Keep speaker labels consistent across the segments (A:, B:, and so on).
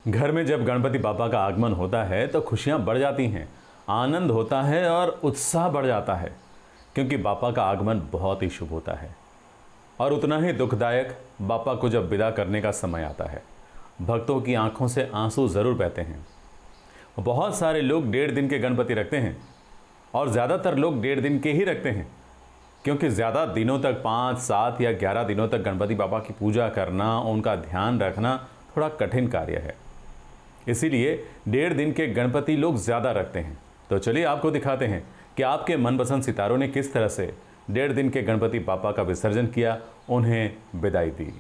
A: घर में जब गणपति बापा का आगमन होता है तो खुशियां बढ़ जाती हैं, आनंद होता है और उत्साह बढ़ जाता है, क्योंकि बापा का आगमन बहुत ही शुभ होता है और उतना ही दुखदायक बापा को जब विदा करने का समय आता है। भक्तों की आंखों से आंसू ज़रूर बहते हैं। बहुत सारे लोग 1.5 दिन के गणपति रखते हैं और ज़्यादातर लोग 1.5 दिन के ही रखते हैं, क्योंकि ज़्यादा दिनों तक 5, 7 या 11 दिनों तक गणपति बापा की पूजा करना, उनका ध्यान रखना थोड़ा कठिन कार्य है। इसीलिए 1.5 दिन के गणपति लोग ज़्यादा रखते हैं। तो चलिए आपको दिखाते हैं कि आपके मनपसंद सितारों ने किस तरह से 1.5 दिन के गणपति बापा का विसर्जन किया, उन्हें विदाई दी।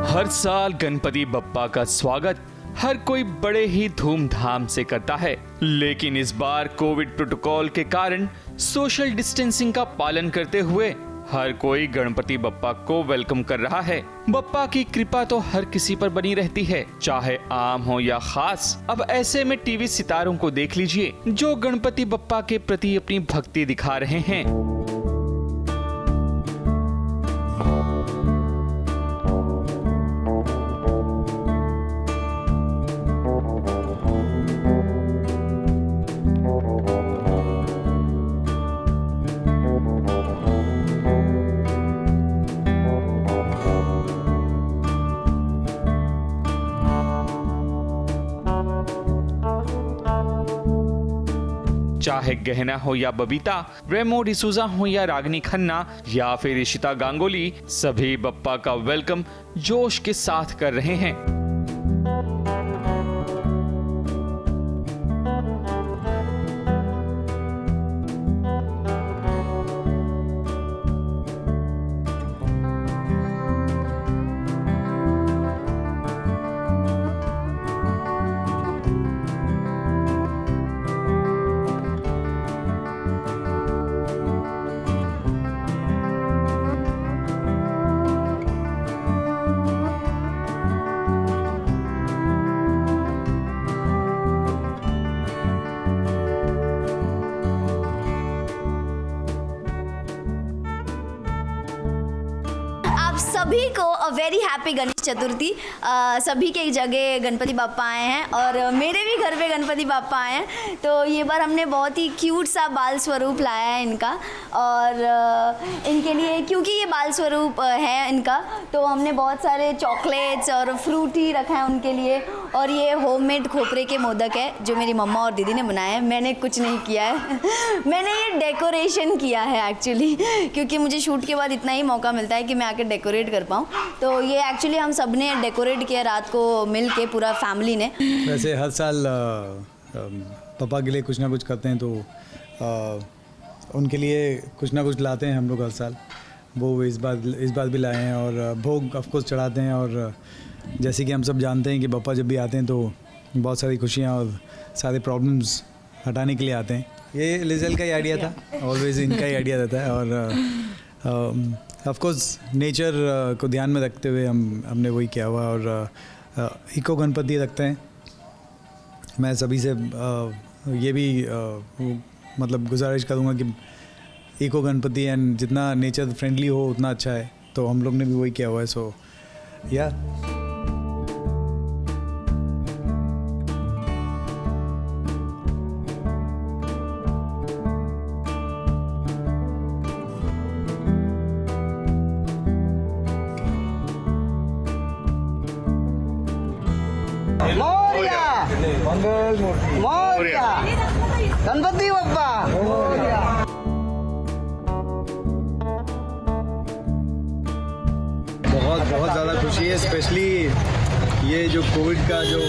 B: हर साल गणपति बप्पा का स्वागत हर कोई बड़े ही धूमधाम से करता है, लेकिन इस बार कोविड प्रोटोकॉल के कारण सोशल डिस्टेंसिंग का पालन करते हुए हर कोई गणपति बप्पा को वेलकम कर रहा है। बप्पा की कृपा तो हर किसी पर बनी रहती है, चाहे आम हो या खास। अब ऐसे में टीवी सितारों को देख लीजिए जो गणपति बप्पा के प्रति अपनी भक्ति दिखा रहे हैं। चाहे गहना हो या बबीता, रेमो डिसूजा हो या रागिनी खन्ना या फिर इशिता गांगुली, सभी बप्पा का वेलकम जोश के साथ कर रहे हैं।
C: सभी को a very happy Ganesh Chaturthi. सभी के जगह गणपति बापा आए हैं और मेरे भी घर पे गणपति बापा आए हैं। तो ये बार हमने बहुत ही क्यूट सा बाल स्वरूप लाया है इनका, और इनके लिए, क्योंकि ये बाल स्वरूप है इनका, तो हमने बहुत सारे चॉकलेट्स और फ्रूट ही रखा है उनके लिए। और ये होममेड खोपरे के मोदक है जो मेरी मम्मा और दीदी ने बनाए हैं, मैंने कुछ नहीं किया है। मैंने ये डेकोरेशन किया है एक्चुअली, क्योंकि मुझे शूट के बाद इतना ही मौका मिलता है कि मैं आकर डेकोरेट कर पाऊँ। तो ये एक्चुअली हम सब ने डेकोरेट किया रात को मिल के, पूरा फैमिली ने।
D: वैसे हर साल पापा के लिए कुछ ना कुछ करते हैं, तो उनके लिए कुछ ना कुछ लाते हैं हम लोग हर साल। वो इस बार भी लाए हैं और भोग ऑफ कोर्स चढ़ाते हैं। और जैसे कि हम सब जानते हैं कि पापा जब भी आते हैं तो बहुत सारी खुशियाँ और सारे प्रॉब्लम्स हटाने के लिए आते हैं। ये लिजल का ही आइडिया था, ऑलवेज इनका ही आइडिया रहता है। और ऑफ कोर्स नेचर को ध्यान में रखते हुए हमने वही किया हुआ। और इको गणपति रखते हैं। मैं सभी से ये भी मतलब गुजारिश करूँगा कि इको गणपति एंड जितना नेचर फ्रेंडली हो उतना अच्छा है, तो हम लोग ने भी वही किया हुआ है। सो या
E: मोरया गणपति बप्पा
D: है, स्पेशली ये जो कोविड का जो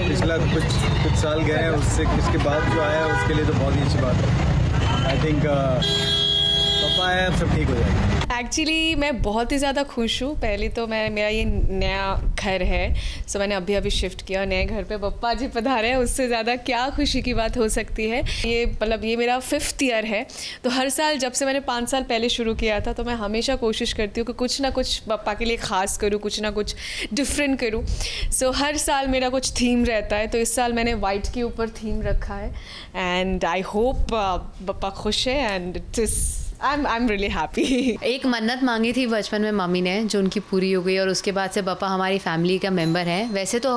D: पिछला कुछ साल गए हैं उसके बाद जो आया है उसके लिए तो बहुत ही अच्छी बात है। आई थिंक पापा है, अब सब ठीक हो जाएगा।
E: एक्चुअली मैं बहुत ही ज़्यादा खुश हूँ। पहले तो मेरा ये नया घर है, सो मैंने अभी शिफ्ट किया नए घर पे, पप्पा जी पधारे हैं, उससे ज़्यादा क्या खुशी की बात हो सकती है। ये मेरा 5th ईयर है, तो हर साल जब से मैंने 5 साल पहले शुरू किया था तो मैं हमेशा कोशिश करती हूँ कि कुछ ना कुछ पप्पा के लिए ख़ास करूँ, कुछ ना कुछ डिफरेंट करूँ। सो हर साल मेरा कुछ थीम रहता है, तो इस साल मैंने वाइट के ऊपर थीम रखा है एंड आई होप पप्पा खुश है and it is I'm really happy.
F: एक मन्नत मांगी थी बचपन में मम्मी ने, जो उनकी पूरी हो गई, और उसके बाद से पापा हमारी फैमिली का मेंबर है। वैसे तो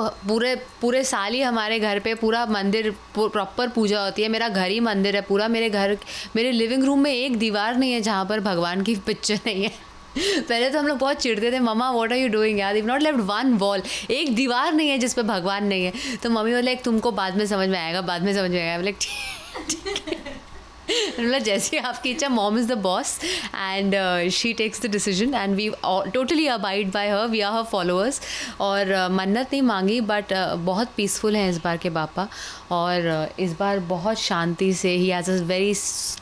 F: पूरे साल ही हमारे घर पे पूरा मंदिर प्रॉपर पूजा होती है। मेरा घर ही मंदिर है पूरा। मेरे लिविंग रूम में एक दीवार नहीं है जहाँ पर भगवान की पिक्चर नहीं है। पहले तो हम लोग बहुत चिढ़ते थे, मम्मा व्हाट आर यू डूइंग यार, you not left one wall, एक दीवार नहीं है जिस पे भगवान नहीं है। तो मम्मी बोले तुमको बाद में समझ में आएगा, बाद में समझ में आएगा। बोले ठीक है, मतलब जैसे आपकी इच्छा, mom is the boss and she takes the decision and we totally abide by her, we are her followers. और मन्नत नहीं मांगी बट बहुत पीसफुल हैं इस बार के पापा, और इस बार बहुत शांति से, he has a very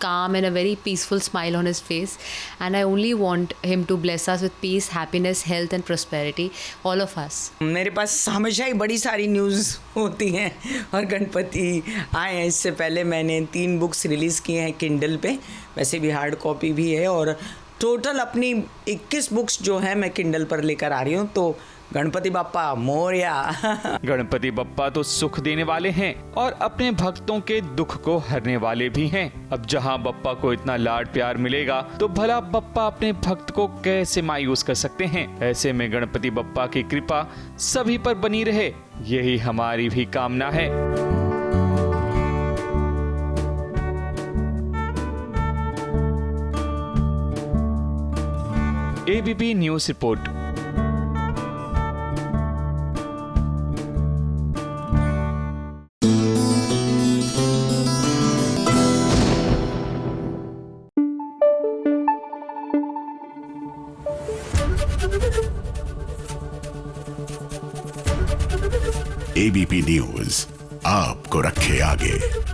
F: calm and a very peaceful smile on his face and I only want him to bless us with peace, happiness, health and prosperity, all of us.
G: मेरे पास हमेशा ही बड़ी सारी न्यूज़ होती हैं और गणपति आए हैं। इससे पहले मैंने 3 बुक्स रिलीज़ किए हैं किंडल पे, वैसे भी हार्ड कॉपी भी है, और टोटल अपनी 21 बुक्स जो है मैं किंडल पर लेकर आ रही हूँ। तो गणपति बप्पा मोरया।
B: गणपति बप्पा तो सुख देने वाले हैं और अपने भक्तों के दुख को हरने वाले भी हैं। अब जहां बप्पा को इतना लाड प्यार मिलेगा तो भला बप्पा अपने भक्त को कैसे मायूस कर सकते हैं। ऐसे में गणपति बप्पा की कृपा सभी पर बनी रहे, यही हमारी भी कामना है। ABP news report.
H: ABP news आपको रखे आगे।